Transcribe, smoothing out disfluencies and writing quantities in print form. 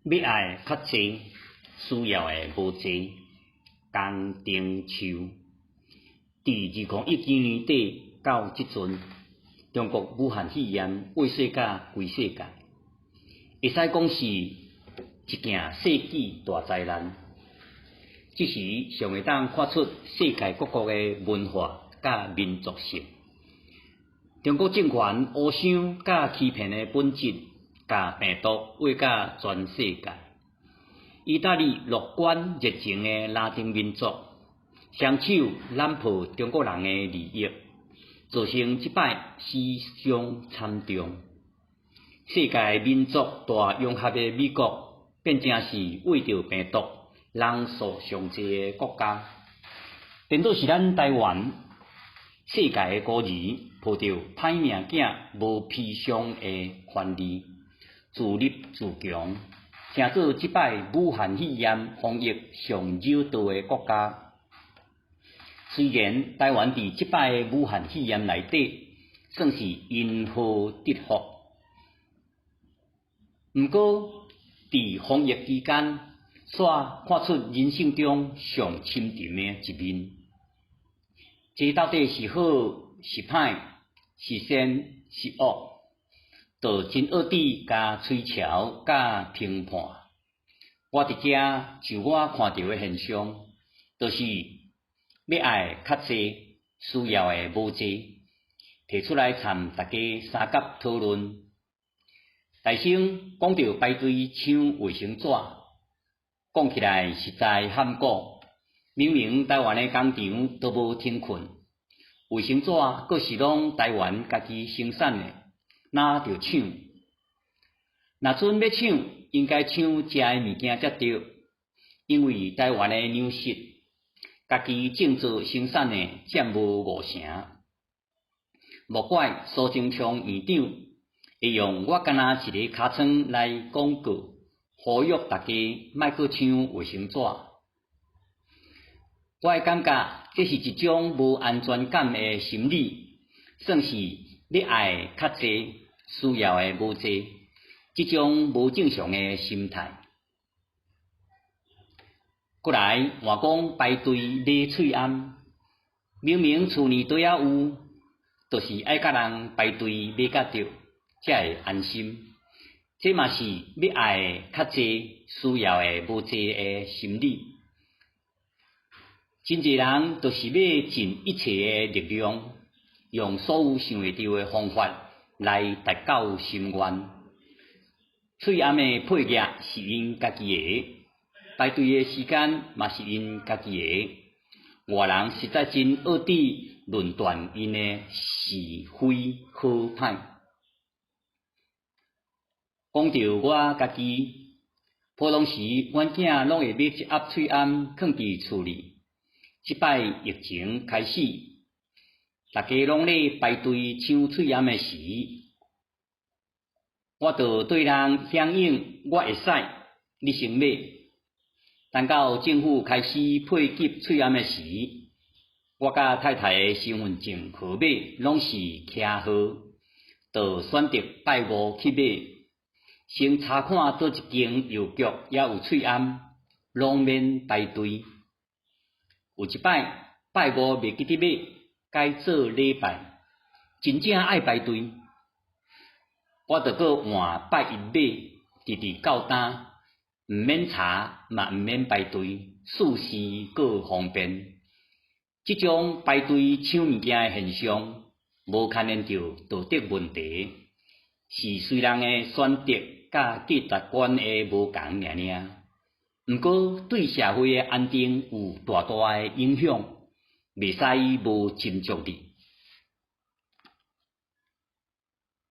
要爱较济，需要的无济。江丁秋，伫2019年底到即阵，中国武汉肺炎威胁甲规世界，会使讲是一件世纪大灾难。即时尚会当看出世界各国的文化甲民族性。中国政权乌想甲欺骗的本质，甲病毒话甲全世界。意大利乐观热情的拉丁民族，双手揽抱中国人的利益，造成即摆死伤惨重。世界民族大融合的美国，变成是为着病毒人数上济的国家。颠倒是咱台湾，世界的孤儿，抱着歹命囝无披上的权利，自立自强。成做即摆武汉肺炎防疫上惹恼的国家。虽然台湾伫即摆的武汉肺炎内底算是因祸得福，毋过伫防疫期间，煞看出人生中上深沉的一面。这到底是好是歹，是善是恶？就真恶底甲推敲甲评判，我伫遮就我看到的现象，就是要爱较济，需要的无济，提出来参大家三角讨论。大先讲到排队抢卫生纸，讲起来实在含糊。明明台湾的工厂都无停困，卫生纸阁是拢台湾家己生产的。哪着抢？若阵要抢，应该抢食的物件才对，因为台湾的粮食，家己种植生产的占无50%。莫怪苏贞昌院长会用我敢若一个尻川来广告，呼吁大家莫阁抢卫生纸。我会感觉这是一种无安全感的心理，算是要爱较济。需要的无济，即种无正常的心态。过来换讲排队勒喙暗，明明厝呢都还有，就是爱甲人排队勒甲着，才会安心。这嘛是要爱的较济，需要的无济的心理。真侪人就是要尽一切的力量，用所有想会到的方法。来达到心愿。喙暗的配额是因家己的，排队的时间嘛是因家己的。外人实在真恶底论断因的是非好歹。讲到我家己，普通时阮囝拢会买一盒喙暗放伫厝里。即摆疫情开始。大家拢咧排队抢喙暗的时，我就对人响应，我会使，你先买。等到政府开始配给喙暗的时，我甲太太的身份证号码拢是徛好，就选择拜五去买。先查看倒一间药局也有喙暗，拢免排队。有一摆拜五袂记得买。该做礼拜，真正爱排队，我着搁换拜一买，直直到单，毋免查，嘛毋免排队，事事搁方便。即种排队抢物件的现象，无牵连着道德问题，是虽然的选择甲价值观的无同尔尔，毋过对社会的安定有大大的影响。袂使无斟酌哩。